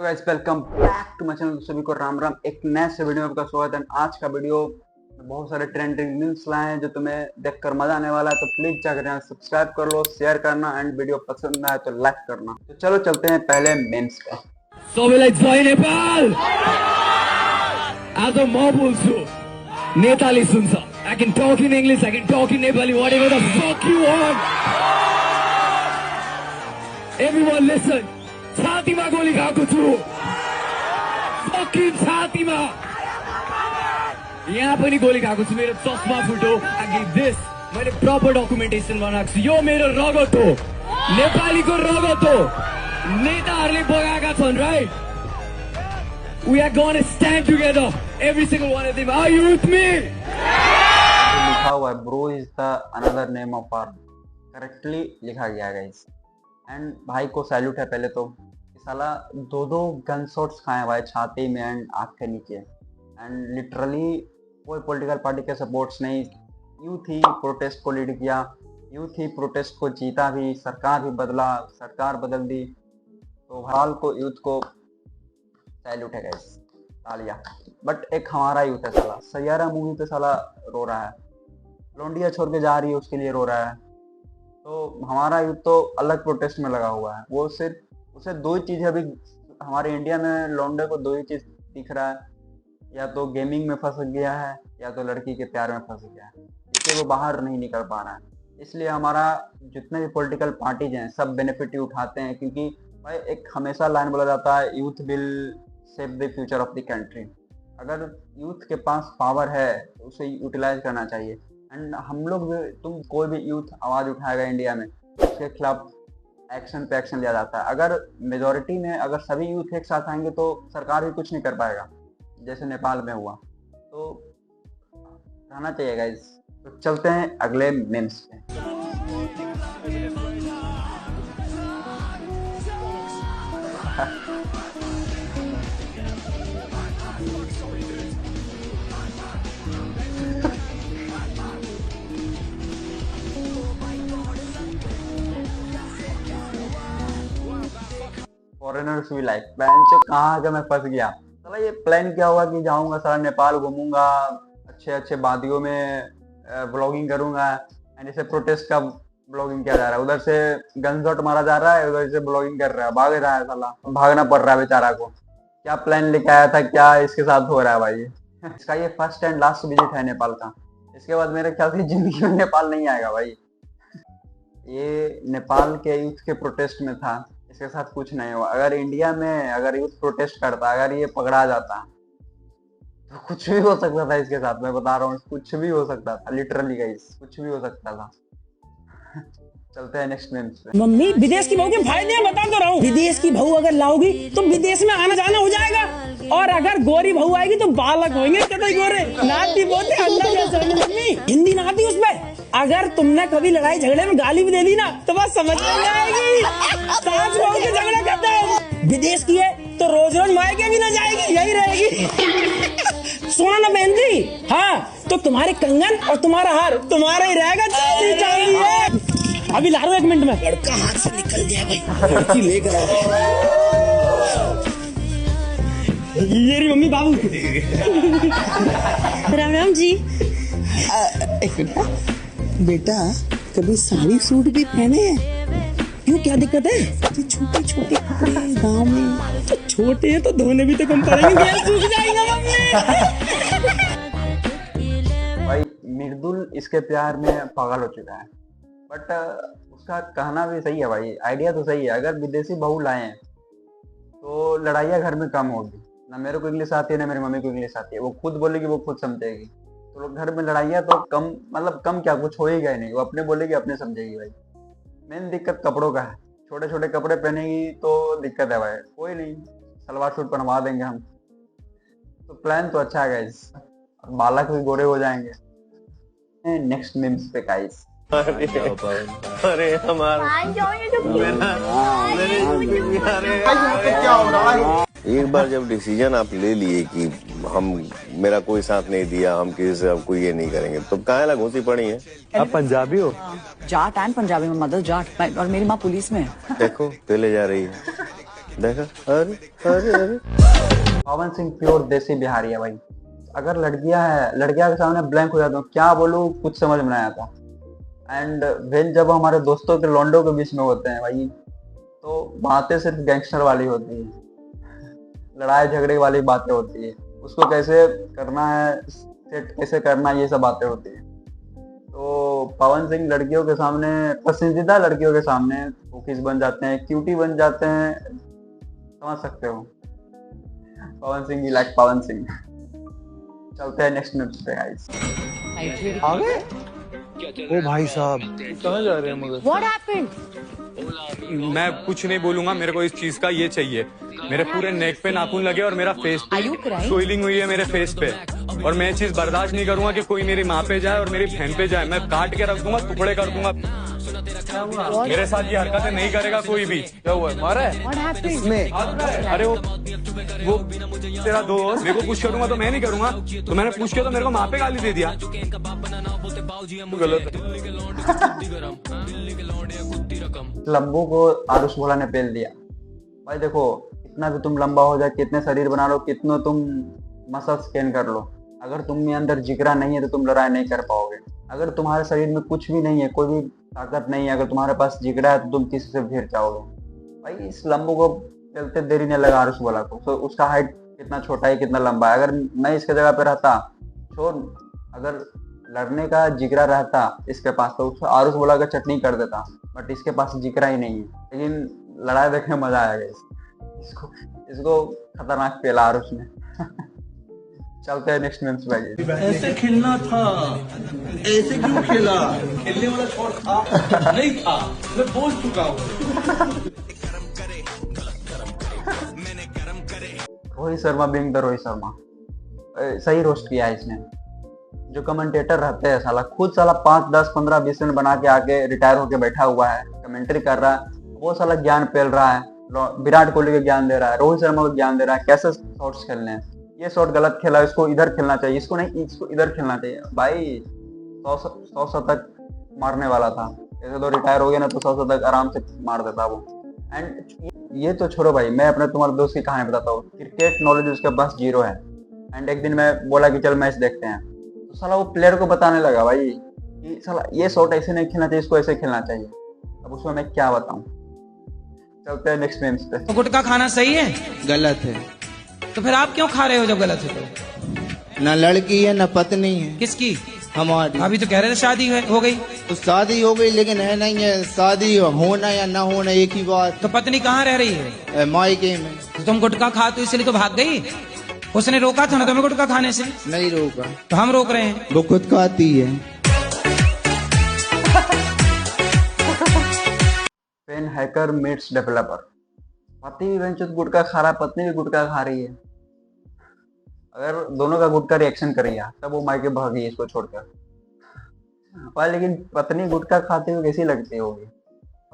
तो guys welcome back to my channel. सभी को राम राम। एक नए से वीडियो में आपका स्वागत है। आज का वीडियो में बहुत सारे ट्रेंडिंग न्यूज़ लाए हैं जो तुम्हें देखकर मजा आने वाला है। तो प्लीज जाकर यहाँ सब्सक्राइब कर लो, शेयर करना एंड वीडियो पसंद आए तो लाइक करना। तो चलो चलते हैं पहले मेम्स पे। नेपाल आज म बोल्छु Nepali सुन्छ। I can talk in English, I can talk in Nepali, whatever the fuck you want. Everyone listen. छातीमा गोली खाएको छु, fucking छातीमा। यहाँ पनि गोली खाएको छु, मेरो चस्मा फुट्यो। I give this, मैले प्रपर डकुमेन्टेसन बनाएको छु। यो मेरो रगत हो, नेपालीको रगत हो। नेताहरूले बगाएका छन्, right? We are gonna stand together, every single one of them. Are you with me? लिखा हुआ है bro is the another name of arm, correctly लिखा गया है गाइस। एंड भाई को सैल्यूट है। पहले तो साला दो गन शॉट्स खाए भाई, छाती में एंड आँख के नीचे। एंड लिटरली कोई पॉलिटिकल पार्टी के सपोर्ट्स नहीं, यूथ ही प्रोटेस्ट को लीड किया, यूथ ही प्रोटेस्ट को जीता भी, सरकार भी बदला, सरकार बदल दी। तो हाल को यूथ को सैल्यूट है गाइस, तालियां। बट एक हमारा यूथ है साला, सैयारा मूवी पे साला रो रहा है, लौंडिया छोड़ के जा रही है उसके लिए रो रहा है। तो हमारा यूथ तो अलग प्रोटेस्ट में लगा हुआ है। वो सिर्फ उसे दो ही चीज़ अभी हमारे इंडिया में लौंडे को दो ही चीज़ दिख रहा है, या तो गेमिंग में फंस गया है या तो लड़की के प्यार में फंस गया है, इसलिए वो बाहर नहीं निकल पा रहा है। इसलिए हमारा जितने भी पॉलिटिकल पार्टीज हैं सब बेनिफिट ही उठाते हैं, क्योंकि भाई एक हमेशा लाइन बोला जाता है, youth will save the future of the country. अगर यूथ के पास पावर है तो उसे यूटिलाइज करना चाहिए। एंड हम लोग भी, तुम कोई भी यूथ आवाज़ उठाएगा इंडिया में, उसके खिलाफ एक्शन पे एक्शन लिया जाता है। अगर मेजॉरिटी में अगर सभी यूथ एक साथ आएंगे तो सरकार भी कुछ नहीं कर पाएगा, जैसे नेपाल में हुआ। तो रहना चाहिए गाइस। तो चलते हैं अगले मेम्स पे। फॉरेनर्स भी लाइक प्लान जो कहाँ आके मैं फंस गया। साला ये प्लान क्या हुआ कि जाऊंगा साला नेपाल घूमूंगा, अच्छे अच्छे वादियों में ब्लॉगिंग करूंगा। एंड इसे प्रोटेस्ट का ब्लॉगिंग किया जा रहा है, उधर से गन शॉट मारा जा रहा है, उधर से ब्लॉगिंग कर रहा है, भाग रहा है साला, भागना पड़ रहा है बेचारा को। क्या प्लान लेके आया था, क्या इसके साथ हो रहा है भाई। इसका ये फर्स्ट एंड लास्ट विजिट है नेपाल का। इसके बाद मेरे ख्याल से जिंदगी में नेपाल नहीं आएगा भाई। ये नेपाल के यूथ के प्रोटेस्ट में था, इसके साथ कुछ नहीं हुआ। अगर इंडिया में अगर यूथ प्रोटेस्ट करता, अगर ये पकड़ा जाता तो कुछ भी हो सकता था इसके साथ। मैं बता रहा हूँ, कुछ भी हो सकता था, लिटरली गाइस, कुछ भी हो सकता था। चलते हैं नेक्स्ट मेम्स पे। मम्मी, विदेश की बहू के फायदे हैं बता तो रहा हूँ। विदेश की बहू अगर लाओगी तो विदेश में आना जाना हो जाएगा, और अगर गोरी बहू आएगी तो बालक होंगे कतई गोरे। नाती बोलते अल्लाह जैसा। मम्मी हिंदी ना आती उसमें। अगर तुमने कभी लड़ाई झगड़े में गाली भी दे दी ना तो बस समझ में आएगी। सास बहू के झगड़ा करते हैं। विदेश की है तो रोज रोज मायके भी ना जाएगी, यही रहेगी। सोना ना बहन जी, हाँ तो तुम्हारे कंगन और तुम्हारा हार तुम्हारा ही रहेगा। चांदी चांदी है। अभी ला रहा हूं 1 मिनट में। लड़का हाथ से निकल गया भाई, लड़की लेकर ये रही मम्मी बाबू। राम राम जी। एक मिनट बेटा, कभी साड़ी सूट भी पहने हैं? क्यों, क्या दिक्कत है? छोटे छोटे कपड़े गाँव में तो छोटे हैं, तो धोने भी तो कम पड़ेंगे, सूख जाएगा भाई मृदुल इसके प्यार में पागल हो चुका है। बट उसका कहना भी सही है भाई, आइडिया तो सही है। अगर विदेशी बहू लाए तो लड़ाइयाँ घर में कम होगी। ना मेरे को इंग्लिश आती है ना मेरी मम्मी को इंग्लिश आती है, वो खुद बोलेगी, वो खुद समझेगी। तो घर में लड़ाइयाँ तो कम, मतलब कम क्या, कुछ हो ही गए नहीं। वो अपने बोलेगी, अपने समझेगी भाई। मेन दिक्कत कपड़ों का है, छोटे छोटे कपड़े पहनेगी तो दिक्कत है भाई। कोई नहीं, सलवार सूट पहनवा देंगे हम। तो प्लान तो अच्छा है गाइस, बालक भी गोरे हो जाएंगे। नेक्स्ट मीम्स पे गाइस। अरे हमारा एक बार जब डिसीजन आप ले लिए कि हम, मेरा कोई साथ नहीं दिया, हम किसी से अब कोई ये नहीं करेंगे, तो काहे ला घुसी पड़ी है। आप पंजाबी हो? जाट एंड पंजाबी में, मदर जाट, और मेरी माँ पुलिस में है। देखो ले जा रही है। देखा, अरे अरे अरे पवन सिंह प्योर देसी बिहारी है भाई। अगर लड़कियां के सामने ब्लैंक हो जाता हूँ, क्या बोलूँ कुछ समझ में नहीं आता। एंड वेन जब हमारे दोस्तों के लॉन्डो के बीच में होते हैं भाई, तो बातें सिर्फ गैंगस्टर वाली होती है, लड़ाई झगड़े वाली बातें होती है, उसको कैसे करना है, सेट कैसे करना है, ये सब बातें होती है। तो पवन सिंह लड़कियों के सामने, पसंदीदा लड़कियों के सामने कुकीज बन जाते हैं, क्यूटी बन जाते हैं, समझ सकते हो। पवन सिंह लाइक पवन सिंह। चलते हैं नेक्स्ट न्यूज पे गाइस। आ गए? ओ भाई साहब कहाँ जा रहे हैं मगर? What happened? मैं कुछ नहीं बोलूंगा, मेरे को इस चीज का ये चाहिए। मेरे पूरे नेक पे नाखून लगे और मेरा face Are you crying? Swelling हुई है मेरे फेस पे, और मैं ये चीज बर्दाश्त नहीं करूंगा कि कोई मेरी माँ पे जाए और मेरी बहन पे जाए। मैं काट के रख दूंगा, टुकड़े कर दूंगा। मेरे साथ ये हरकतें नहीं करेगा कोई भी। क्या हुआ? मारा है? What happened? इसमें अरे वो तेरा दोस्त, मेरे को पुश करूंगा तो मैं नहीं करूंगा, तो मैंने पुश किया तो मेरे को माँ पे गाली दे दिया। गलत है। लंबू को आरुष भोला ने पेल दिया। भाई देखो, कितना भी तुम लंबा हो जाए, कितने शरीर बना लो, कितनों तुम मसल स्कैन कर लो, अगर तुम में अंदर जिगरा नहीं है तो तुम लड़ाई नहीं कर पाओगे। अगर तुम्हारे शरीर में कुछ भी नहीं है, कोई भी ताकत नहीं है, अगर तुम्हारे पास जिगरा है तो तुम किसी से भिड़ जाओगे। भाई इस लंबू को चलते देरी नहीं लगा आरुष भोला को। तो उसका हाइट कितना छोटा है, कितना लंबा है। अगर मैं इसके जगह पे रहता, छोड़, अगर लड़ने का जिगरा रहता इसके पास तो उसको आरुष भोला का चटनी कर देता, बट इसके पास जिगरा ही नहीं है। लेकिन लड़ाई देखने में मजा आएगा। इसको खतरनाक पेला आरुष ने। चलते हैं नेक्स्ट न्यूज़ पे। ऐसे खेलना था, ऐसे क्यों खेला? खेलने वाला शॉट था नहीं था, मैं बोल चुका हूँ। रोहित शर्मा बिंग द रोहित शर्मा, सही रोस्ट किया है इसने। जो कमेंटेटर रहते हैं साला, खुद साला 5, 10, 15, 20 रन बना के आके रिटायर होके बैठा हुआ है, कमेंट्री कर रहा है, वो साला ज्ञान पेल रहा है, विराट कोहली को ज्ञान दे रहा है, रोहित शर्मा को ज्ञान दे रहा है कैसे शॉट्स खेलने हैं। ये शॉट गलत खेला, इसको इधर खेलना चाहिए, इसको नहीं, इसको इधर खेलना चाहिए। भाई 100 शतक मारने वाला था, ऐसे तो रिटायर हो गया ना, तो 100 शतक आराम से मार देता वो। एंड ये तो छोड़ो भाई, मैं अपने तुम्हारे दोस्त की कहानी बताता हूँ। क्रिकेट नॉलेज उसके पास 0 है। एंड एक दिन मैं बोला कि चल मैच देखते हैं, तो साला वो प्लेयर को बताने लगा भाई कि साला ये शॉट ऐसे नहीं खेलना चाहिए, इसको ऐसे खेलना चाहिए। अब उसमें मैं क्या बताऊं। चलते हैं नेक्स्ट गेम्स पे। तो गुटखा खाना सही है? गलत है। तो फिर आप क्यों खा रहे हो जब गलत है तो? ना लड़की है ना पत्नी है। किसकी? हमारी। अभी तो कह रहे थे शादी हो गई। तो शादी हो गई, लेकिन है नहीं है, शादी होना या ना होना एक ही बात। तो पत्नी कहाँ रह रही है? मायके में। तो तुम गुटखा खा तो इसलिए तो भाग गई? उसने रोका था ना तुम्हें गुटखा खाने से? नहीं रोका। तो हम रोक रहे हैं। वो खुद खाती है। Pen hacker meets developer. पति भी बेंचों गुटखा खा रहा है, पत्नी भी गुटखा खा रही है। अगर दोनों का गुटखा रिएक्शन कर गया तब वो मायके भाग गई इसको छोड़कर। भाई लेकिन पत्नी गुटखा खाते हुए कैसी लगती होगी।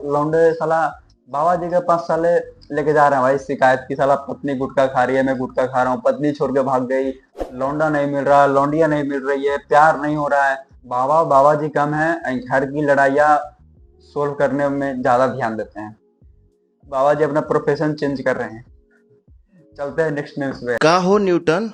लौंडे साला बाबा जी के पास साले लेके जा रहे हैं भाई शिकायत की, साला पत्नी गुटखा खा रही है, मैं गुटखा खा रहा हूँ, पत्नी छोड़ के भाग गई, लौंडा नहीं मिल रहा, लौंडिया नहीं मिल रही है, प्यार नहीं हो रहा है। बाबा जी कम है, घर की लड़ाइयाँ सोल्व करने में ज्यादा ध्यान देते हैं। बाबा जी अपना प्रोफेशन चेंज कर रहे हैं। चलते हैं नेक्स्ट न्यूज़ पे। का हो न्यूटन,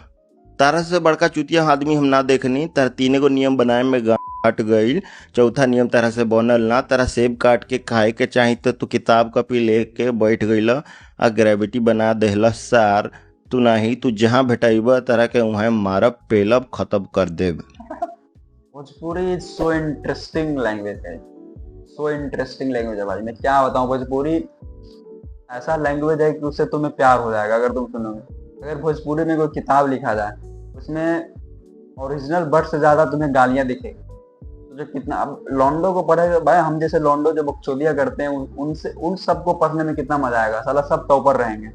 तारा से बड़का चुतिया आदमी हम ना देखनी। तारा 3 गो नियम बनाए में गाट गईल। चौथा नियम तारा से बनल ना। तारा सेब काट के खाए के चाही तो तू किताब कॉपी लेके बैठ गईल आ ग्रेविटी बना देहला सार। तू नहीं, तू जहाँ भेटाइबा तारा के वहाँ मारब, पेलब, खत्म कर देब। भोजपुरी सो इंटरेस्टिंग लैंग्वेज है, सो इंटरेस्टिंग लैंग्वेज है भाई। मैं क्या बताऊँ, भोजपुरी ऐसा लैंग्वेज है कि उससे तुम्हें प्यार हो जाएगा अगर तुम सुनोगे। अगर भोजपुरी में कोई किताब लिखा जाए उसमें ओरिजिनल वर्ड से ज्यादा तुम्हें गालियां दिखेगी। तो जो कितना अब लॉन्डो को पढ़ेगा भाई, हम जैसे लॉन्डो जो बकचोदियां करते हैं उनसे उन सबको पढ़ने में कितना मजा आएगा, साला सब टॉपर रहेंगे।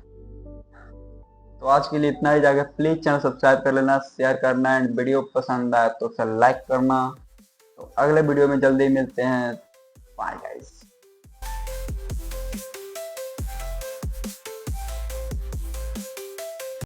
तो आज के लिए इतना ही। जाकर प्लीज चैनल सब्सक्राइब कर लेना, शेयर करना एंड वीडियो पसंद आए तो उसे लाइक करना। तो अगले वीडियो में जल्दी मिलते हैं। Bye guys.